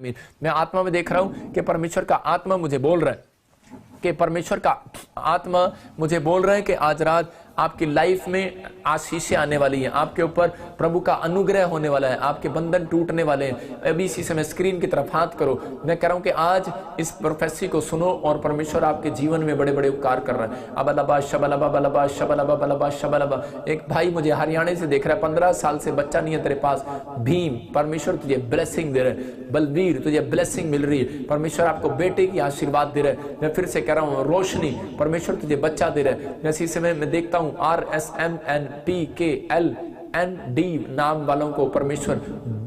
मैं आत्मा में देख रहा हूं कि परमेश्वर का आत्मा मुझे बोल रहा है कि परमेश्वर का आत्मा मुझे बोल रहा है कि आज रात आपकी लाइफ में आशीषें आने वाली हैं, आपके ऊपर प्रभु का अनुग्रह होने वाला है, आपके बंधन टूटने वाले हैं। अभी इसी समय स्क्रीन की तरफ हाथ करो। मैं कह रहा हूं कि आज इस प्रोफेसी को सुनो और परमेश्वर आपके जीवन में बड़े बड़े उपकार कर रहा है। अबलबा शबलबा बलबा शबलबा बलबा शबलबा। एक भाई मुझे हरियाणा से देख रहा है, 15 साल से बच्चा नहीं है तेरे पास। भीम, परमेश्वर तुझे ब्लेसिंग दे रहा है। बलवीर, तुझे ब्लेसिंग मिल रही है, परमेश्वर आपको बेटे की आशीर्वाद दे रहा है। मैं फिर से कह रहा हूँ, रोशनी, परमेश्वर तुझे बच्चा दे रहा है। मैं इसी समय मैं देखता हूँ RSMNPKLND नाम वालों को परमेश्वर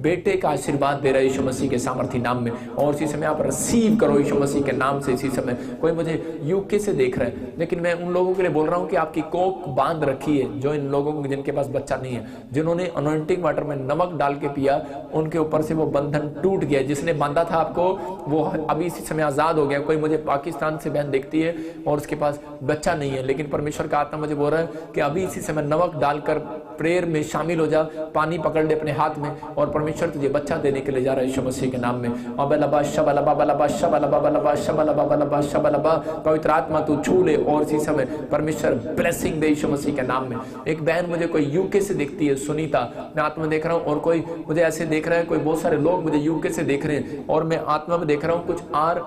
बेटे का आशीर्वाद दे रहा है यीशु मसीह के सामर्थी नाम में। और इसी समय आप रिसीव करो यीशु मसीह के नाम से। इसी समय कोई मुझे यूके से देख रहा है, लेकिन मैं उन लोगों के लिए बोल रहा हूँ कि आपकी कोक बांध रखी है, जो इन लोगों को जिनके पास बच्चा नहीं है, जिन्होंने अनॉइंटिंग वाटर में नमक डाल के पिया, उनके ऊपर से वो बंधन टूट गया। जिसने बांधा था आपको, वो अभी इसी समय आजाद हो गया। कोई मुझे पाकिस्तान से बहन देखती है और उसके पास बच्चा नहीं है, लेकिन परमेश्वर का आत्मा मुझे बोल रहा है कि अभी इसी समय नमक डालकर प्रेयर में शामिल हो जा, पानी पकड़ ले अपने हाथ में और परमेश्वर तुझे बच्चा देने के लिए जा रहा है यीशु मसीह के नाम में। अबलबा शबलबा बलबा शबलबा बलबा शबलबा बलबा शबलबा। पवित्र आत्मा तू छू ले और इसी समय परमेश्वर ब्लेसिंग दे यीशु मसीह के नाम में। एक बहन मुझे कोई यूके से दिखती है, सुनीता, मैं आत्मा में देख रहा हूँ। और कोई मुझे ऐसे देख रहा है, कोई बहुत सारे लोग मुझे यूके से देख रहे हैं और मैं आत्मा में देख रहा हूँ कुछ R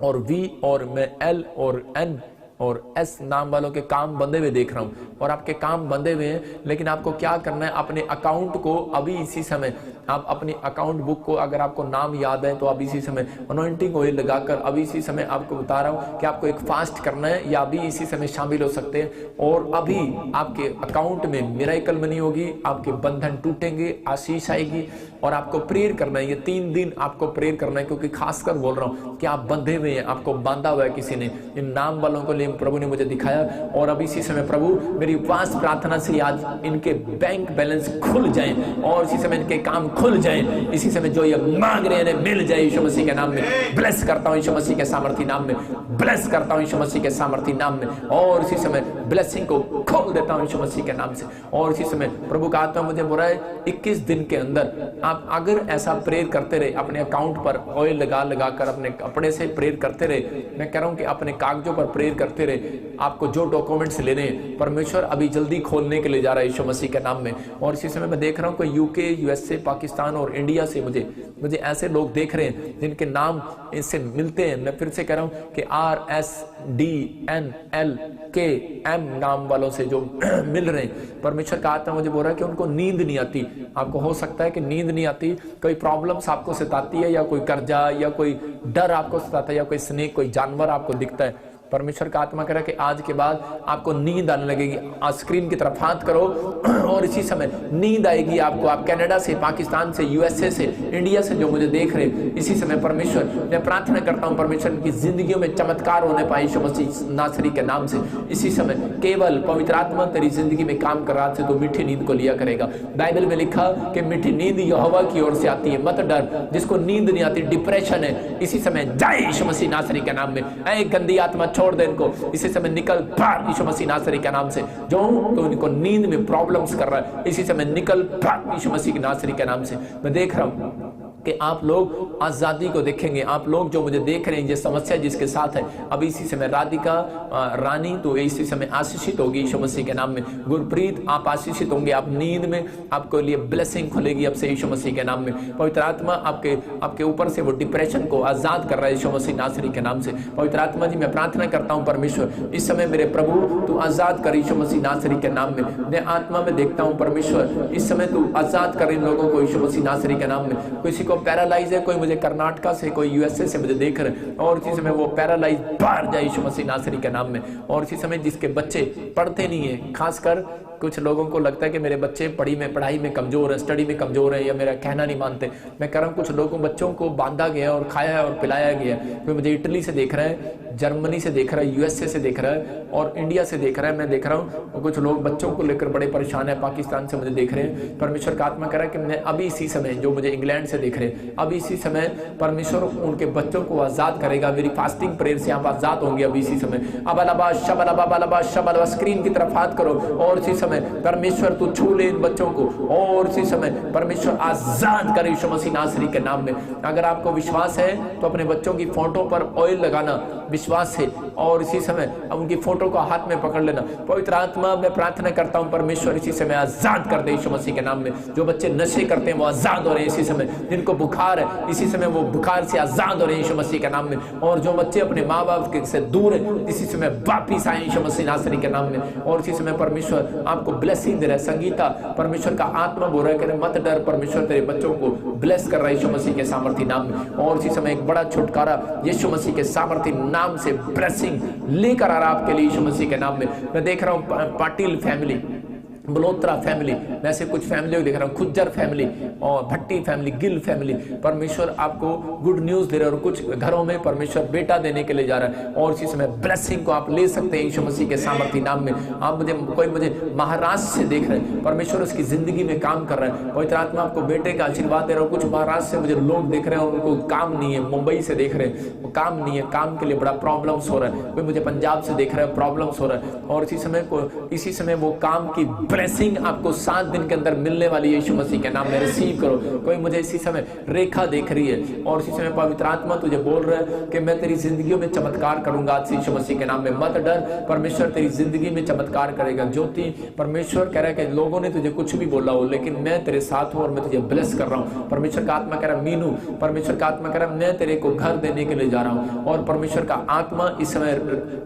और V और मैं L और N और S नाम वालों के काम बंधे हुए देख रहा हूं। और आपके काम बंधे हुए हैं, लेकिन आपको क्या करना है, अपने अकाउंट को अभी इसी समय, आप अपनी अकाउंट बुक को, अगर आपको नाम याद है तो अभी इसी समय अनॉइंटिंग ऑयल लगाकर अभी इसी समय आपको बता रहा हूं कि आपको एक फास्ट करना है, या अभी इसी समय शामिल हो सकते हैं। और अभी आपके अकाउंट में मिरेकल मनी होगी, आपके बंधन टूटेंगे, आशीष आएगी। और आपको प्रेयर करना है, ये 3 दिन आपको प्रेयर करना है, क्योंकि खासकर बोल रहा हूं कि आप बंधे हुए हैं, आपको बांधा हुआ है किसी ने। इन नाम वालों को लिए प्रभु ने मुझे दिखाया। और अभी इसी समय प्रभु मेरी उपवास प्रार्थना से आज इनके बैंक बैलेंस खुल जाएं और इसी समय इनके काम खुल जाएं। इसी समय जो ये मांग रहे हैं मिल जाए यीशु मसीह के नाम में। ब्लेस करता हूं यीशु मसीह के सामर्थी नाम में, ब्लेस करता हूं यीशु मसीह के सामर्थी नाम में। और इसी समय ब्लेसिंग को खोल देता हूं यीशु मसीह के नाम से। और इसी समय प्रभु का आत्मा मुझे बोल रहा है 21 दिन के अंदर आप अगर ऐसा प्रेयर करते रहे, अपने अकाउंट पर ऑयल लगा कर अपने कपड़े से प्रेयर करते रहे, मैं कह रहा हूं कि अपने कागजों पर प्रेयर करते रहे, आपको जो डॉक्यूमेंट्स लेने हैं परमेश्वर अभी जल्दी खोलने के लिए जा रहा है यीशु मसीह के नाम में। और इसी समय मैं देख रहा हूं कोई यूके, यूएसए, पाकिस्तान और इंडिया से मुझे ऐसे लोग देख रहे हैं जिनके नाम इससे मिलते हैं। मैं फिर से कह रहा हूं कि RSDNLKM नाम वालों से जो मिल रहे हैं, परमेश्वर का आत्मा मुझे बोल रहा है कि उनको नींद नहीं आती। आपको हो सकता है कि नींद नहीं आती, कोई प्रॉब्लम्स आपको सताती है, या कोई कर्जा, या कोई डर आपको सताता है, या कोई स्नेक, कोई जानवर आपको दिखता है। परमेश्वर का आत्मा कह रहा है कि आज के बाद आपको नींद आने लगेगी। आज स्क्रीन की तरफ हाथ करो और इसी समय नींद आएगी आपको। आप कनाडा से, पाकिस्तान से, यूएसए से, इंडिया से जो मुझे देख रहे हैं, इसी समय परमेश्वर, मैं प्रार्थना करता हूं परमेश्वर की जिंदगियों में चमत्कार होने पाए यीशु मसीह नासरी के नाम से। इसी समय केवल पवित्र आत्मा तेरी जिंदगी में काम कर रहा है तो मीठी नींद को लिया करेगा। बाइबल में लिखा कि मीठी नींद यहोवा की ओर से आती है, मत डर। जिसको नींद नहीं आती, डिप्रेशन है, इसी समय जाए यीशु मसीह नासरी के नाम में। ऐ गंदी आत्मा छोड़ दे इनको, इसी समय निकल भाग यीशु मसीह नासरी के नाम से। जो तो इनको नींद में प्रॉब्लम्स कर रहा है, इसी समय निकल भाग यीशु मसीह नासरी के नाम से। मैं देख रहा हूं कि आप लोग आजादी को देखेंगे। आप लोग जो मुझे देख रहे हैं, ये समस्या जिसके साथ है, अभी इसी समय राधिका रानी तो इसी समय आशीषित होगी यीशु मसीह के नाम में। गुरप्रीत आप आशीषित होंगे, आप नींद में आपको लिए ब्लेसिंग खुलेगी अब से यीशु मसीह के नाम में। पवित्र आत्मा आपके ऊपर से वो डिप्रेशन को आजाद कर रहा है यीशु मसीह नासरी के नाम से। पवित्र आत्मा जी मैं प्रार्थना करता हूं परमेश्वर, इस समय मेरे प्रभु तू आजाद कर यीशु मसीह नासरी के नाम में। मैं आत्मा में देखता हूं परमेश्वर, इस समय तू आजाद कर इन लोगों को यीशु मसीह नासरी के नाम में। किसी को पैरालाइज है, कोई मुझे कर्नाटका से, कोई यूएसए से मुझे देख रहे हैं, और इसी समय वो पैरालाइज बाहर जाए यीशु मसीह नासरी के नाम में। और इसी समय जिसके बच्चे पढ़ते नहीं है, खासकर कुछ लोगों को लगता है कि मेरे बच्चे पढ़ाई में कमजोर है, स्टडी में कमजोर है, या मेरा कहना नहीं मानते। मैं कह रहा हूँ कुछ लोगों बच्चों को बांधा गया और खाया है और पिलाया गया। कोई मुझे इटली से देख रहा है, जर्मनी से देख रहा है, यूएसए से देख रहा है और इंडिया से देख रहा है। मैं देख रहा हूँ कुछ लोग बच्चों को लेकर बड़े परेशान है, पाकिस्तान से मुझे देख रहे हैं। परमेश्वर का आत्मा कह रहा है कि मैं अभी इसी समय, जो मुझे इंग्लैंड से देख रहे हैं, अभी इसी समय परमेश्वर उनके बच्चों को आजाद करेगा। मेरी फास्टिंग प्रेयर से आप आजाद होंगे अभी इसी समय। अब अलाबा शबलबा बलबा शबलबा, स्क्रीन की तरफ हाथ करो और इसी समय समय परमेश्वर तू छू ले इन बच्चों को, और इसी समय परमेश्वर आजाद करे यीशु मसीह नासरी के नाम में। अगर आपको विश्वास है तो अपने बच्चों की फोटो पर ऑयल लगाना, विश्वास है, और इसी समय उनकी फोटो को हाथ में पकड़ लेना। पवित्र आत्मा मैं प्रार्थना करता हूं परमेश्वर इसी समय आजाद कर दे यीशु मसीह के नाम में। जो बच्चे नशे करते हैं वो आजाद हो रहे हैं इसी समय, जिनको बुखार है इसी समय वो बुखार से आजाद हो रहे हैं यीशु मसीह के नाम में, और जो बच्चे अपने माँ बाप से दूर है इसी समय वापिस आए यीशु मसीह नासरी के नाम में। और इसी समय परमेश्वर आपको ब्लेसिंग दे रहा है। संगीता परमेश्वर का आत्मा बोल रहा है कि मत डर, परमेश्वर तेरे बच्चों को ब्लेस कर रहा है यीशु मसीह के सामर्थी नाम में। और इसी समय एक बड़ा छुटकारा यीशु मसीह के सामर्थी नाम से ब्लेसिंग लेकर आ रहा आपके लिए यीशु मसीह के नाम में। मैं देख रहा हूँ पाटिल फैमिली, बलोत्रा फैमिली, मैं ऐसे कुछ फैमिली को देख रहा हूँ, खुज्जर फैमिली और भट्टी फैमिली, गिल फैमिली। परमेश्वर आपको गुड न्यूज दे रहा है, और कुछ घरों में परमेश्वर बेटा देने के लिए जा रहा है, और इसी समय ब्लेसिंग को आप ले सकते हैं यीशु मसीह के सामर्थी नाम में। आप मुझे महाराष्ट्र से देख रहे हैं, परमेश्वर उसकी जिंदगी में काम कर रहा है। पवित्र आत्मा आपको बेटे का आशीर्वाद दे रहा है। कुछ महाराष्ट्र से मुझे लोग देख रहे हैं, उनको काम नहीं है। मुंबई से देख रहे हैं, वो काम नहीं है, काम के लिए बड़ा प्रॉब्लम्स हो रहा है। कोई मुझे पंजाब से देख रहा है, प्रॉब्लम्स हो रहा है, और इसी समय वो काम की ब्लेसिंग आपको 7 दिन के अंदर मिलने वाली है यीशु मसीह के नाम में। रिसीव करो। कोई मुझे इसी समय रेखा देख रही है, और इसी समय पवित्र आत्मा तुझे बोल रहा है कि मैं तेरी जिंदगी में चमत्कार करूंगा आज से यीशु मसीह के नाम में। मत डर, परमेश्वर तेरी जिंदगी में चमत्कार करेगा। ज्योति परमेश्वर कह रहा है कि लोगों ने तुझे कुछ भी बोला हो, लेकिन मैं तेरे साथ हूं और मैं तुझे ब्लेस कर रहा हूं। परमेश्वर का आत्मा कह रहा है मीनू, परमेश्वर का आत्मा कह रहा है मैं तेरे को घर देने के लिए जा रहा हूं, और परमेश्वर का आत्मा इस समय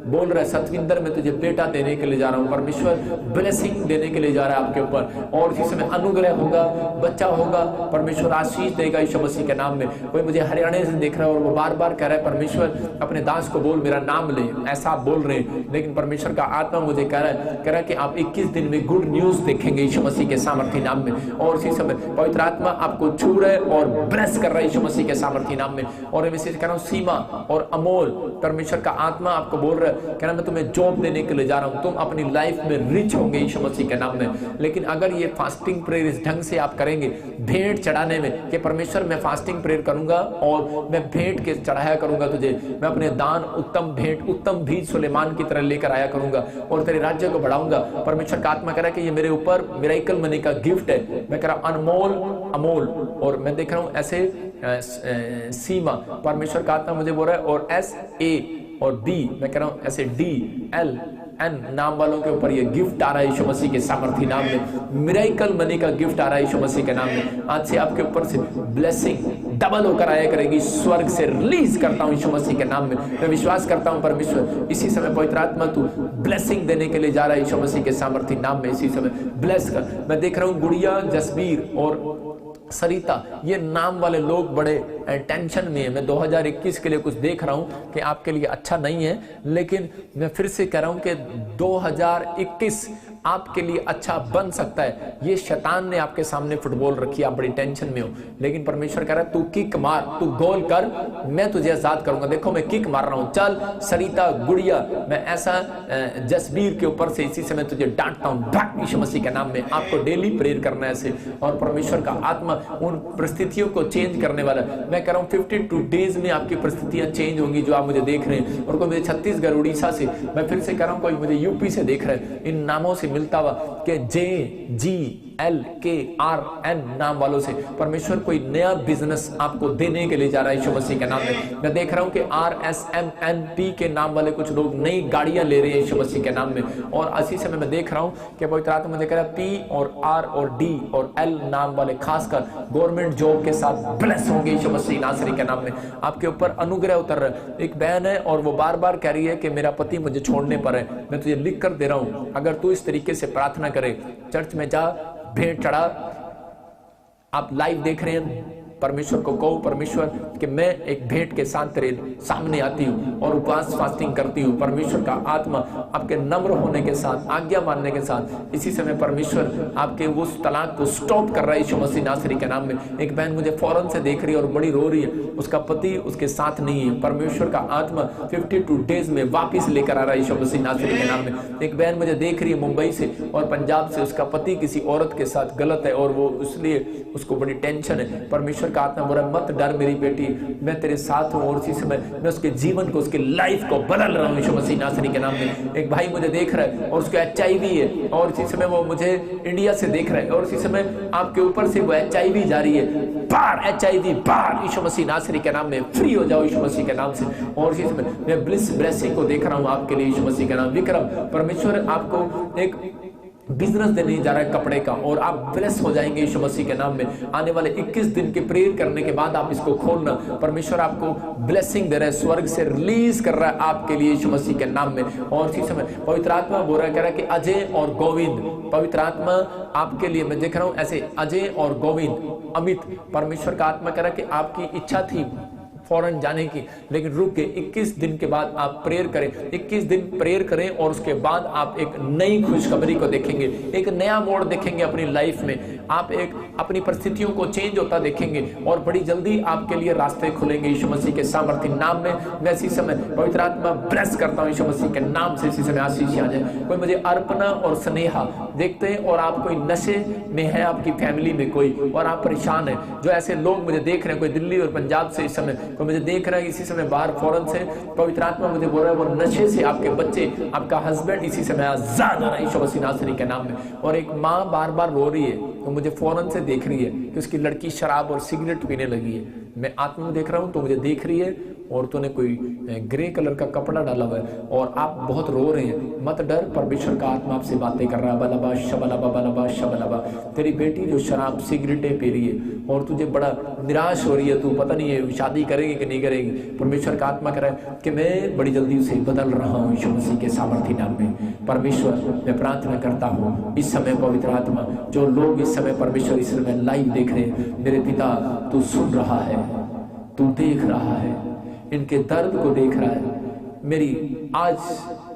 बोल रहा है सतविंदर मैं तुझे बेटा देने के लिए जा रहा हूं। परमेश्वर ब्लेसिंग देने के लिए जा रहा है आपके ऊपर, और इसी समय अनुग्रह होगा, बच्चा होगा, परमेश्वर आशीष देगा यीशु मसीह के नाम में। कोई मुझे हरियाणा से देख रहा है और वो बार बार कह रहा है परमेश्वर अपने दास को बोल मेरा नाम ले, ऐसा आप बोल रहे हैं, लेकिन परमेश्वर का आत्मा मुझे कह रहा है कि आप 21 दिन में गुड न्यूज देखेंगे यीशु मसीह के सामर्थी नाम में। और इसी समय पवित्र आत्मा आपको छू रहा है और ब्लेस कर रहा है यीशु मसीह के सामर्थी नाम में। और मैं कह रहा हूँ सीमा और अमोल, परमेश्वर का आत्मा आपको बोल रहा है, कह रहा मैं तुम्हें जॉब देने के लिए जा रहा हूँ, तुम अपनी लाइफ में रिच होंगे यीशु मसीह के नाम में। लेकिन अगर ये फास्टिंग प्रेयर इस ढंग से आप करेंगे, भेंट चढ़ाने में कि परमेश्वर मैं फास्टिंग प्रेयर करूंगा और मैं भेंट के चढ़ाया करूंगा तुझे, मैं अपने दान उत्तम भेंट उत्तम बीज सुलेमान की तरह लेकर आया करूंगा और तेरे राज्य को बढ़ाऊंगा। परमेश्वर का आत्मा कह रहा है कि ये मेरे ऊपर मिरेकल मनी का गिफ्ट है। मैं कह रहा हूं अनमोल अमोल, और मैं देख रहा हूं ऐसे सीमा, परमेश्वर का आत्मा मुझे बोल रहा है, और SA और B, मैं कह रहा हूं ऐसे DLN नाम वालों के ऊपर ये गिफ्ट आ रहा है यीशु मसीह के सामर्थी नाम में। मिरेकल मनी का गिफ्ट आ रहा है यीशु मसीह के नाम में। आज से आपके ऊपर से ब्लेसिंग डबल होकर आया करेगी, स्वर्ग से रिलीज करता हूं यीशु मसीह के नाम में। मैं विश्वास करता हूं परमेश्वर इसी समय पवित्र आत्मा तू ब्लेसिंग देने के लिए जा रहा है यीशु मसीह के सामर्थी नाम में। इसी समय ब्लेस कर। मैं देख रहा हूं गुड़िया, जसबीर और सरिता, ये नाम वाले लोग बड़े टेंशन में है। मैं 2021 के लिए कुछ देख रहा हूं कि आपके लिए अच्छा नहीं है, लेकिन मैं फिर से कह रहा हूं कि 2021 आपके लिए अच्छा बन सकता है। ये शैतान ने आपके सामने फुटबॉल रखी, आप बड़ी टेंशन में हो, लेकिन परमेश्वर कह रहा है तू किक मार, तू गोल कर, मैं तुझे आजाद करूंगा। देखो मैं किक मार रहा हूं, चल सरिता, गुड़िया, मैं ऐसा जसबीर के ऊपर से इसी समय तुझे डांटता हूं, भाग यीशु मसीह के नाम में। आपको डेली प्रेयर करना है ऐसे, और परमेश्वर का आत्मा उन परिस्थितियों को चेंज करने वाला। मैं कह रहा हूं 52 डेज में आपकी परिस्थितियां चेंज होंगी जो आप मुझे देख रहे हैं। और कोई मुझे छत्तीसगढ़, उड़ीसा से, मैं फिर से कह रहा हूं कोई मुझे यूपी से देख रहे हैं, इन नामों से मिलता हुआ कि JGLKRN नाम वालों से परमेश्वर कोई नया बिजनेस आपको देने के लिए जा रहा है यीशु मसीह के नाम में। मैं देख रहा हूं कि RSMNP के नाम वाले कुछ लोग नई गाड़ियां ले रहे हैं यीशु मसीह के नाम में। और इसी समय मैं देख रहा हूं कि पवित्र आत्मा मुझे कह रहा है P और R और D और L नाम वाले खासकर गवर्नमेंट जॉब के साथ ब्लेस होंगे यीशु मसीह नासरी के नाम में। आपके ऊपर अनुग्रह उतर रहा है। एक बहन है और वो बार बार कह रही है कि मेरा पति मुझे छोड़ने पर है। मैं तुझे लिख कर दे रहा हूं, अगर तू इस तरीके से प्रार्थना करे, चर्च में जा, भेंट चढ़ा। आप लाइव देख रहे हैं, परमेश्वर को कहो परमेश्वर कि मैं एक भेंट के साथ तेरे सामने आती हूँ और उपवास फास्टिंग करती हूँ। परमेश्वर का आत्मा आपके नम्र होने के साथ, आज्ञा मानने के साथ इसी समय परमेश्वर आपके उस तलाक को स्टॉप कर रहा है यीशु मसीह नासरी के नाम में। एक बहन मुझे फौरन से देख रही है और बड़ी रो रही है, उसका पति उसके साथ नहीं है। परमेश्वर का आत्मा 52 डेज में वापिस लेकर आ रहा है यीशु मसीह नासरी के नाम में। एक बहन मुझे देख रही है मुंबई से और पंजाब से, उसका पति किसी औरत के साथ गलत है और वो इसलिए उसको बड़ी टेंशन है। परमेश्वर का आत्मा बोल रहा है मत डर मेरी बेटी, मैं तेरे साथ हूँ। और इसी समय मैं उसके जीवन को, उसके लाइफ को बदल रहा हूँ यीशु मसीह नासरी के नाम में। एक भाई मुझे देख रहा है और उसको HIV है और इसी समय वो मुझे इंडिया से देख रहा है और इसी समय आपके ऊपर से वो HIV जा रही है, बाहर HIV बाहर यीशु मसीह नासरी के नाम में फ्री हो जाओ यीशु मसीह के नाम से। और इसी समय मैं ब्लेसिंग को देख रहा हूँ आपके लिए यीशु मसीह के नाम। विक्रम, परमेश्वर आपको एक बिजनेस देने जा रहा है कपड़े का और आप ब्लेस हो जाएंगे यीशु मसीह के नाम में। आने वाले 21 दिन के प्रेयर करने के बाद आप इसको खोलना, परमेश्वर आपको ब्लेसिंग दे रहा है, स्वर्ग से रिलीज कर रहा है आपके लिए यीशु मसीह के नाम में। और इसी समय पवित्र आत्मा बोल रहा है, कह रहा है कि अजय और गोविंद, पवित्र आत्मा आपके लिए मैं देख रहा हूं ऐसे अजय और गोविंद, अमित, परमेश्वर का आत्मा कह रहा है कि आपकी इच्छा थी फौरन जाने की, लेकिन रुक के 21 दिन के बाद आप प्रेयर करें, 21 दिन प्रेयर करें और उसके बाद आप एक नई खुशखबरी को देखेंगे, एक नया मोड़ देखेंगे अपनी लाइफ में। आप एक अपनी परिस्थितियों को चेंज होता देखेंगे और बड़ी जल्दी आपके लिए रास्ते खुलेंगे यीशु मसीह के सामर्थ्य नाम में। मैं इसी समय पवित्र आत्मा ब्लेस करता हूँ यीशु मसीह के नाम से, इसी समय आशीष आ जाए। कोई मुझे अर्पणा और स्नेहा देखते हैं और आप कोई नशे में है, आपकी फैमिली में कोई, और आप परेशान है, जो ऐसे लोग मुझे देख रहे हैं, कोई दिल्ली और पंजाब से इस समय कोई मुझे देख रहा है, इसी समय बाहर फौरन से पवित्र आत्मा मुझे बोल रहा है वो नशे से आपके बच्चे, आपका हस्बैंड इसी समय आजाद हो रहा है यीशु मसीह नासरी के नाम में। और एक माँ बार बार रो रही है तो मुझे फौरन से देख रही है कि उसकी लड़की शराब और सिगरेट पीने लगी है। मैं आत्मा में देख रहा हूं तो मुझे देख रही है और तूने कोई ग्रे कलर का कपड़ा डाला हुआ है और आप बहुत रो रहे हैं। मत डर, परमेश्वर का आत्मा आपसे बातें कर रहा है। बलबा शबलबा बलबा शबलबा, तेरी बेटी जो शराब सिगरेटें पी रही है और तुझे बड़ा निराश हो रही है, तू पता नहीं है शादी करेगी कि नहीं करेगी, परमेश्वर का आत्मा कह रहा है कि मैं बड़ी जल्दी उसे बदल रहा हूँ यीशु मसीह के सामर्थ्य नाम में। परमेश्वर, मैं प्रार्थना करता हूँ इस समय पवित्र आत्मा, जो लोग इस समय परमेश्वर इस समय लाइव देख रहे हैं, मेरे पिता तू सुन रहा है, तू देख रहा है, इनके दर्द को देख रहा है। मेरी आज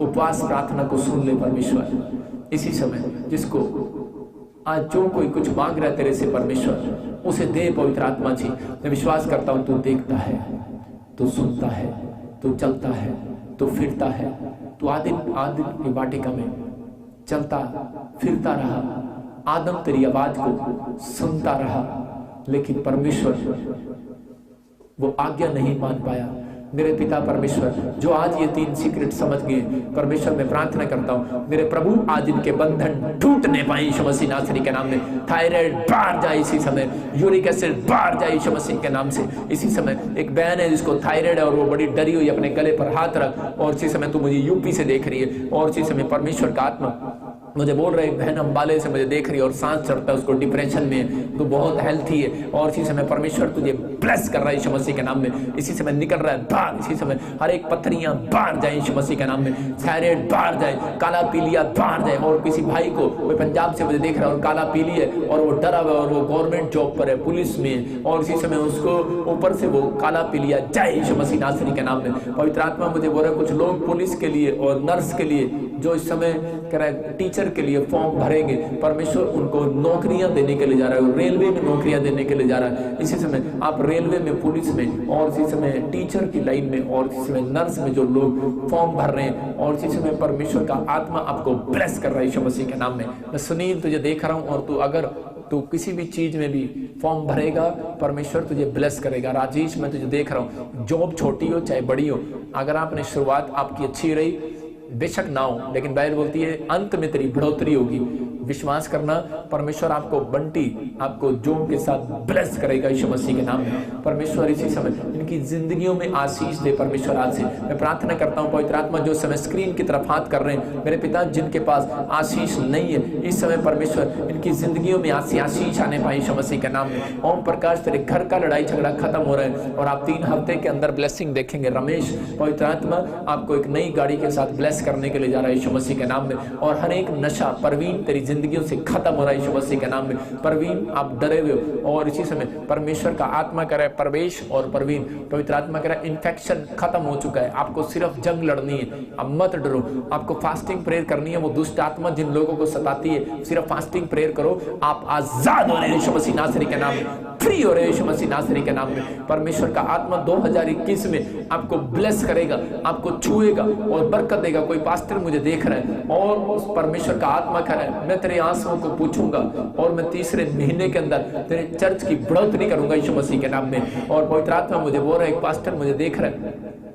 उपवास प्रार्थना को सुन ले परमेश्वर, इसी समय जिसको आज जो कोई कुछ मांग रहा है तेरे से परमेश्वर, उसे दे पवित्र आत्मा जी। मैं विश्वास करता हूं तू देखता है, तू सुनता है, तू चलता है, तू फिरता है। तू आदिम की वाटिका में चलता फिरता रहा, आदम तेरी आवाज को सुनता रहा, लेकिन परमेश्वर वो आज्ञा नहीं मान पाया। मेरे पिता परमेश्वर, जो आज ये 3 सीक्रेट समझ गए परमेश्वर, मैं प्रार्थना करता हूँ मेरे प्रभु आज इनके बंधन टूटने पाए यीशु मसीह नासरी के नाम में। थायराइड बाहर जाए इसी समय, यूरिक एसिड बाहर जाए यीशु मसीह के नाम से। इसी समय एक बहन है जिसको थायराइड है और वो बड़ी डरी हुई, अपने गले पर हाथ रख। और इसी समय तू मुझे यूपी से देख रही है और इसी समय परमेश्वर का आत्मा मुझे बोल रहे बहन अंबाले से मुझे देख रही है और सांस चढ़ता है, उसको डिप्रेशन में, तो बहुत हेल्थी है। और इसी समय परमेश्वर तुझे ब्लेस कर रहा है यीशु मसीह के नाम में। इसी समय निकल रहा है बाहर, इसी समय हर एक पत्थरियां बाहर जाए यीशु मसीह के नाम में। थायराइड बाहर जाए, काला पीलिया बाहर जाए। और किसी भाई को, कोई पंजाब से मुझे देख रहा है और काला पीली है और वो डरा हुआ और वो गवर्नमेंट जॉब पर है, पुलिस में, और इसी समय उसको ऊपर से वो काला पीलिया जाए यीशु मसीह नासरी के नाम में। पवित्र आत्मा मुझे बोल रहा है कुछ लोग पुलिस के लिए और नर्स के लिए, जो इस समय कह रहा है टीचर के लिए फॉर्म भरेंगे, परमेश्वर उनको नौकरियां देने के लिए जा रहा है, रेलवे में नौकरियां देने के लिए जा रहा है। इसी समय आप रेलवे में, पुलिस में, और इसी समय टीचर की लाइन में, और इसी समय नर्स में जो लोग फॉर्म भर रहे हैं, और इसी समय परमेश्वर का आत्मा आपको ब्लेस कर रहा है यीशु मसीह के नाम में। मैं सुनील तुझे देख रहा हूं और तू अगर तू किसी भी चीज में भी फॉर्म भरेगा परमेश्वर तुझे ब्लेस करेगा। राजेश मैं तुझे देख रहा हूँ, जॉब छोटी हो चाहे बड़ी हो, अगर आपने शुरुआत आपकी अच्छी रही बेशक ना हो, लेकिन बाइबल बोलती है अंत में तेरी बढ़ोतरी होगी। विश्वास करना, परमेश्वर आपको बंटी, आपको जॉब के साथ ब्लेस करेगा यीशु मसीह के नाम में। परमेश्वर इसी समय इनकी जिंदगियों में आशीष दे परमेश्वर। आज से मैं प्रार्थना करता हूँ पवित्र आत्मा, जो समय स्क्रीन की तरफ हाथ कर रहे हैं मेरे पिता, जिनके पास आशीष नहीं है, इस समय परमेश्वर इनकी जिंदगियों में आशीष आने पाए यीशु मसीह के नाम में। ओम प्रकाश, तेरे घर का लड़ाई झगड़ा खत्म हो रहा है और आप 3 हफ्ते के अंदर ब्लेसिंग देखेंगे। रमेश, पवित्र आत्मा आपको एक नई गाड़ी के साथ ब्लेस करने के लिए जा रहा है यीशु मसीह के नाम में। और हर एक नशा परवीन तेरी जिंदगियों से खत्म हो रहा है यीशु मसीह के नाम में। परवीन आप डरे हुए हो और इसी समय परमेश्वर का आत्मा कह रहा है प्रवेश, और परवीन पवित्र आत्मा कह रहा है इन्फेक्शन खत्म हो चुका है, आपको सिर्फ जंग लड़नी है। अब मत डरो, आपको फास्टिंग प्रेयर करनी है। वो दुष्ट आत्मा जिन लोगों को सताती है सिर्फ फास्टिंग प्रेयर करो, आप आजाद हो रहे हैं यीशु मसीह नासरी के नाम में। फ्री हो रहे हो यीशु मसीह नासरी के नाम में। परमेश्वर का आत्मा 2021 में आपको ब्लेस करेगा, आपको छुएगा और बरकत देगा। कोई पास्टर मुझे देख रहा है और उस परमेश्वर का आत्मा कह रहा है मैं तेरे आंसुओं को पूछूंगा और मैं तीसरे महीने के अंदर तेरे चर्च की बढ़ोतरी करूंगा यीशु मसीह के नाम में। और पवित्र आत्मा मुझे बोल रहा है, एक पास्टर मुझे देख रहा है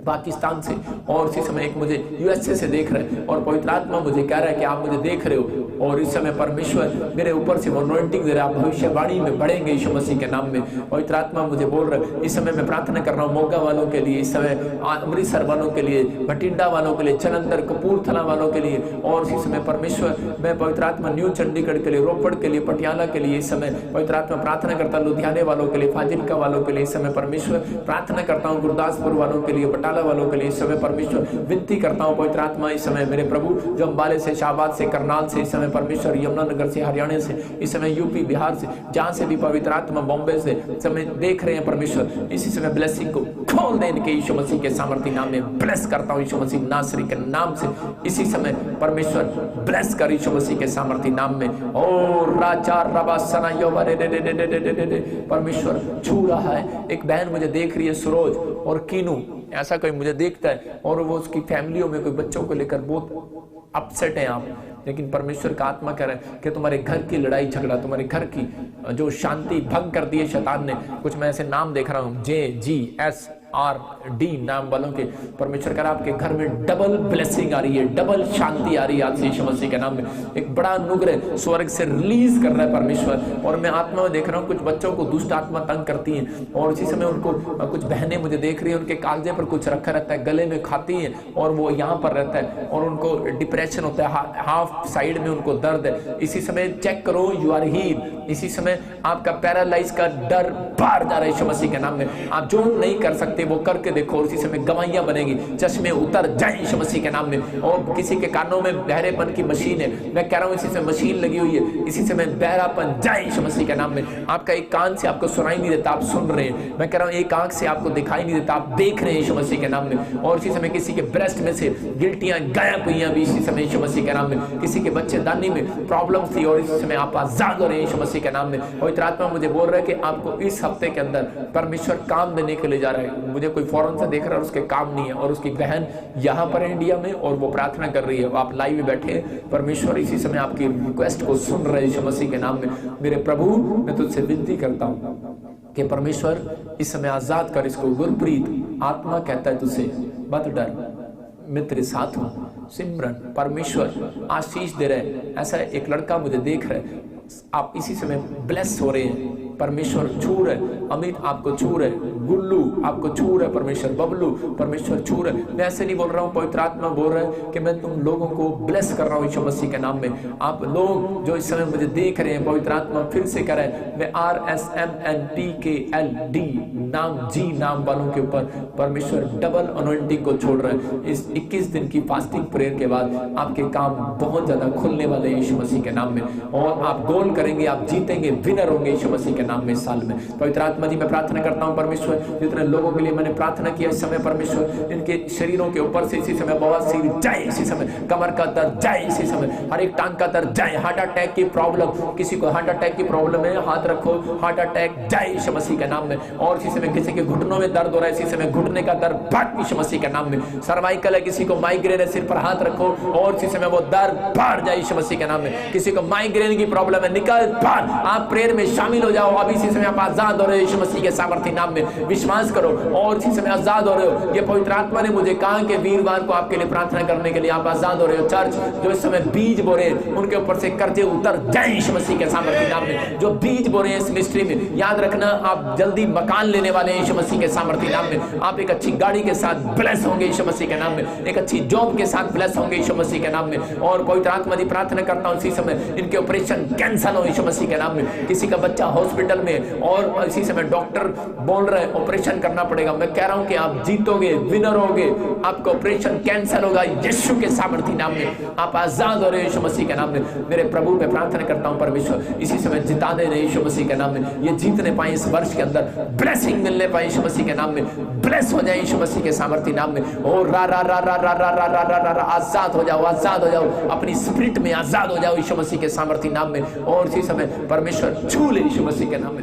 पाकिस्तान से और इसी समय एक मुझे यूएसए से देख रहे हैं और पवित्र आत्मा मुझे कह रहा है कि आप मुझे देख रहे हो और इस समय परमेश्वर मेरे ऊपर से अनॉइंटिंग दे रहा है, आप भविष्यवाणी में बढ़ेंगे यीशु मसीह के नाम में। पवित्र आत्मा मुझे बोल रहा है, इस समय मैं प्रार्थना कर रहा हूँ मोगा वालों के लिए, इस समय अमृतसर वालों के लिए, भटिंडा वालों के लिए, जलंधर कपूरथला वालों के लिए और इसी समय परमेश्वर मैं पवित्र आत्मा न्यू चंडीगढ़ के लिए, रोपड़ के लिए, पटियाला के लिए इस समय पवित्र आत्मा प्रार्थना करता हूँ, लुधियाने वालों के लिए, फाजिल्का वालों के लिए इस समय परमेश्वर प्रार्थना करता हूँ, गुरदासपुर वालों के लिए, बटाला वालों के लिए इस समय परमेश्वर विनती करता हूं। पवित्र आत्मा इस समय मेरे प्रभु जो अंबाले से, शाहबाद से, करनाल से, इस समय परमेश्वर यमुनानगर से, हरियाणा से, इस समय यूपी, बिहार से, जहां से भी पवित्र आत्मा बॉम्बे से समय देख रहे हैं परमेश्वर, इसी समय ब्लेसिंग को खोल दे इनके यीशु मसीह के सामर्थी नाम में ब्लेस करता हूं यीशु मसीह नासरी के नाम से। इसी समय परमेश्वर ब्लेस कर यीशु मसीह के सामर्थी नाम में। और राजा रबा सना योबरे परमेश्वर छू रहा है। एक बहन मुझे देख रही है, सरोज और कीनू, ऐसा कोई मुझे देखता है और वो उसकी फैमिलियों में कोई बच्चों को लेकर बहुत अपसेट है आप, लेकिन परमेश्वर का आत्मा कह रहा है कि तुम्हारे घर की लड़ाई झगड़ा, तुम्हारे घर की जो शांति भंग कर दी है शैतान ने। कुछ मैं ऐसे नाम देख रहा हूँ, JGSRD नाम वालों के परमेश्वर कह रहा है आपके घर में डबल ब्लेसिंग आ रही है, डबल शांति आ रही है आज से यीशु मसीह के नाम में। एक बड़ा अनुग्रह स्वर्ग से रिलीज कर रहा है परमेश्वर। और मैं आत्मा में देख रहा हूँ कुछ बच्चों को दुष्ट आत्मा तंग करती है और इसी समय उनको कुछ बहनें मुझे देख रही है, उनके कालजे पर कुछ रखा रहता है, गले में खाती है और वो यहाँ पर रहता है और उनको डिप्रेशन होता है, हाफ साइड में उनको दर्द है। इसी समय चेक करो, यू आर हील। इसी समय आपका पैरालाइज का डर बाहर जा रहा है यीशु मसीह के नाम में। आप जो नहीं कर सकते वो करके देखो और इसी समय गवाहियां बनेगी, चश्मे उतर जाए यीशु मसीह के नाम में। और किसी के कानों में बहरेपन की मशीन है, मैं कह रहा हूं इसी समय मशीन लगी हुई है, इसी समय बहरापन जाए यीशु मसीह के नाम में। आपका एक कान से आपको सुनाई नहीं देता, आप सुन रहे हैं। मैं कह रहा हूं एक आंख से आपको दिखाई नहीं देता, आप देख रहे हैं यीशु मसीह के नाम में। और इसी समय किसी के ब्रेस्ट में से गिल्टियां गायब हुई हैं भी इसी समय यीशु मसीह के नाम में। किसी के बच्चेदानी में प्रॉब्लम थी और इसी समय आप आजाद हो रहे हैं यीशु मसीह के नाम में। पवित्र आत्मा मुझे बोल रहा है कि आपको इस हफ्ते के अंदर परमेश्वर काम देने के लिए जा रहा है। मुझे कोई फॉरेन से देख रहा है और उसके काम नहीं है और उसकी बहन यहाँ पर है इंडिया में और वो प्रार्थना कर रही है, आप लाइव में बैठे हैं। परमेश्वर इसी समय आपकी रिक्वेस्ट को सुन रहे हैं यीशु मसीह के नाम में। मेरे प्रभु मैं तुझसे विनती करता हूँ कि परमेश्वर इस समय आजाद कर इसको। गुरप्रीत आत्मा कहता है तुझसे मत डर, मैं तेरे साथ हूँ। सिमरन परमेश्वर आशीष दे रहे। ऐसा एक लड़का मुझे देख रहा है, आप इसी समय ब्लेस हो रहे हैं, परमेश्वर छू रहे। अमित आपको छू रहे, गुल्लू आपको छू रहे परमेश्वर, बबलू परमेश्वर छू रहे। मैं ऐसे नहीं बोल रहा हूँ, पवित्र आत्मा बोल रहा है कि मैं तुम लोगों को ब्लेस कर रहा हूँ यीशु मसीह के नाम में। आप लोग जो इस समय मुझे देख रहे हैं, पवित्र आत्मा फिर से कह रहा है मैं RSMNTKLD नाम जी नाम वालों के ऊपर परमेश्वर डबल अनॉइंटिंग को छोड़ रहा है। इस 21 दिन की फास्टिंग प्रेयर के बाद आपके काम बहुत ज्यादा खुलने वाले हैं यीशु मसीह के नाम में और आप गोल करेंगे, आप जीतेंगे, विनर होंगे यीशु मसीह के नाम में इस साल में। पवित्र आत्मा जी मैं प्रार्थना करता हूँ परमेश्वर, जितने लोगों के लिए मैंने प्रार्थना किया इस समय परमेश्वर, इनके शरीरों के ऊपर से इसी समय बवासीर जाए, इसी समय कमर का दर्द जाए, इसी समय हर एक टांग का दर्द जाए। हार्ट अटैक की प्रॉब्लम, किसी को हार्ट अटैक की प्रॉब्लम है, हाथ रखो, हार्ट अटैक जाए यीशु मसीह के नाम में। और इसी समय किसी के घुटनों में दर्द हो रहा है, इसी समय घुटने का दर्द भाग यीशु मसीह के नाम में। सर्वाइकल है, किसी को माइग्रेन है, सिर पर हाथ रखो और इसी समय वो दर्द बाहर जाए यीशु मसीह के नाम में। किसी को माइग्रेन की प्रॉब्लम है, निकल बाहर। आप प्रेयर में शामिल हो जाओ, अभी इसी समय आप आजाद हो रहे हो यीशु मसीह के सामर्थी नाम में। विश्वास करो और इसी समय आजाद हो रहे हो। ये पवित्र आत्मा ने मुझे कहा कि वीरवार को आपके लिए प्रार्थना करने के लिए आप आजाद हो रहे हो। चर्च जो इस समय बीज बो रहे हैं उनके ऊपर से कर्जे उतर जाए यीशु मसीह के सामर्थी नाम में। जो बीज बो रहे हैं इस मिनिस्ट्री में, याद रखना आप जल्दी मकान लेने वाले हैं यीशु मसीह के सामर्थी नाम में। आप एक अच्छी गाड़ी के साथ ब्लेस होंगे यीशु मसीह के नाम में, एक अच्छी जॉब के साथ ब्लेस होंगे यीशु मसीह के नाम में। और पवित्र आत्मा जी प्रार्थना करता हूं इसी समय इनके ऑपरेशन कैंसिल हो यीशु मसीह के नाम में। किसी का बच्चा हॉस्पिटल में और इसी समय डॉक्टर बोल रहे हैं ऑपरेशन करना पड़ेगा, मैं कह रहा हूं कि आप जीतोगे, विनर होगे, आपका ऑपरेशन कैंसिल होगा यीशु के सामर्थी नाम में। आप आजाद हो रहे हो यीशु मसीह के नाम में। मेरे प्रभु मैं प्रार्थना करता हूं परमेश्वर इसी समय जिता दे रहे यीशु मसीह के नाम में। ये जीतने पाए इस वर्ष के अंदर, ब्लेसिंग मिलने पाए यीशु मसीह के नाम में, ब्लेस हो जाए यीशु मसीह के सामर्थी नाम में। और रा रा रा रा रा रा रा रा रा रा आजाद हो जाओ, आजाद हो जाओ, अपनी स्पिरिट में आजाद हो जाओ यीशु मसीह के सामर्थी नाम में। और इसी समय परमेश्वर छू ले यीशु मसीह के नाम में।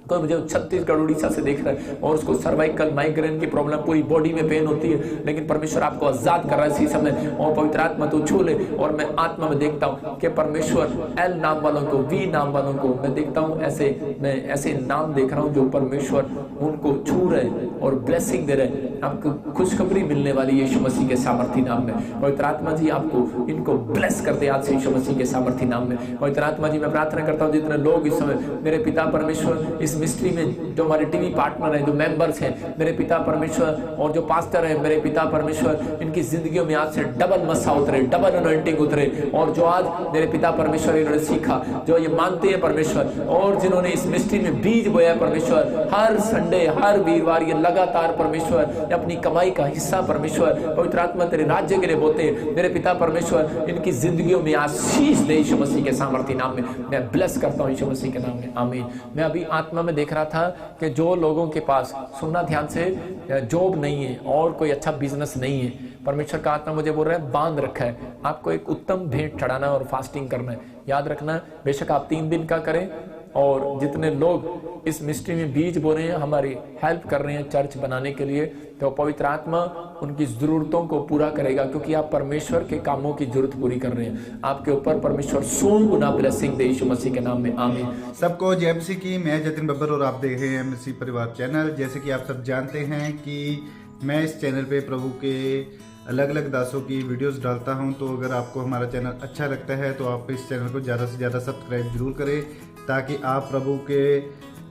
कोई मुझे छत्तीसगढ़ उड़ीसा से देख रहा है और उसको सर्वाइकल माइग्रेन की प्रॉब्लम, पूरी बॉडी में पेन होती है, लेकिन परमेश्वर आपको आजाद कर रहा है इसी समय, और पवित्र आत्मा तो छू ले। और मैं आत्मा में देखता हूँ कि परमेश्वर एल नाम वालों को, वी नाम वालों को मैं देखता हूँ, मैं ऐसे नाम देख रहा हूँ जो परमेश्वर उनको छू रहे और ब्लेसिंग दे रहे। आपको खुशखबरी मिलने वाली यीशु मसीह के सामर्थी नाम में। पवित्र आत्मा जी आपको इनको ब्लेस करते आज से यीशु मसीह के सामर्थी नाम में। पवित्र आत्मा जी मैं प्रार्थना करता हूँ जितने लोग इस समय मेरे पिता परमेश्वर इस मिस्ट्री में जो हमारे टीवी पार्टनर हैं, जो मेंबर्स हैं मेरे पिता परमेश्वर, और जो पास्टर है मेरे पिता परमेश्वर, इनकी जिंदगियों में आज से डबल मसा उतरे, डबल अनॉइंटिंग उतरे। और जो आज मेरे पिता परमेश्वर इन्होंने सीखा, जो ये मानते हैं परमेश्वर, और जिन्होंने इस मिस्ट्री में बीज बोया परमेश्वर, हर संडे हर वीरवार ये लगातार परमेश्वर अपनी कमाई का हिस्सा परमेश्वर पवित्र आत्मा तेरे राज्य के लिए बोते मेरे पिता परमेश्वर, इनकी जिंदगियों में आशीष दे यीशु मसीह के सामर्थी नाम में। मैं ब्लेस करता हूँ यीशु मसीह के नाम में, आमीन। मैं अभी आत्मा में देख रहा था कि जो लोगों के पास, सुनना ध्यान से, जॉब नहीं है और कोई अच्छा बिजनेस नहीं है, परमेश्वर का आत्मा मुझे बोल रहा है बांध रखा है, आपको एक उत्तम भेंट चढ़ाना और फास्टिंग करना है। याद रखना, बेशक आप 3 दिन का करें, और जितने लोग इस मिस्ट्री में बीज बो रहे हैं, हमारी हेल्प कर रहे हैं चर्च बनाने के लिए, तो पवित्र आत्मा उनकी ज़रूरतों को पूरा करेगा, क्योंकि आप परमेश्वर के कामों की जरूरत पूरी कर रहे हैं। आपके ऊपर परमेश्वर 100 गुना ब्लेसिंग दे यीशु मसीह के नाम में, आमीन। सबको जय मसीह की। मैं जतिन बब्बर और आप देख रहे हैं एमसी परिवार चैनल। जैसे कि आप सब जानते हैं कि मैं इस चैनल पे प्रभु के अलग अलग दासों की वीडियोस डालता हूं, तो अगर आपको हमारा चैनल अच्छा लगता है तो आप इस चैनल को ज़्यादा से ज़्यादा सब्सक्राइब जरूर करें, ताकि आप प्रभु के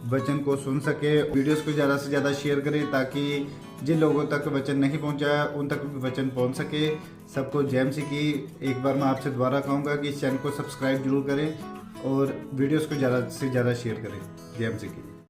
वचन को सुन सके। वीडियोस को ज़्यादा से ज़्यादा शेयर करें, ताकि जिन लोगों तक वचन नहीं पहुंचा उन तक वचन पहुंच सके। सबको जय मसीह की। एक बार मैं आपसे दोबारा कहूँगा कि इस चैनल को सब्सक्राइब जरूर करें और वीडियोस को ज़्यादा से ज़्यादा शेयर करें। जय मसीह की।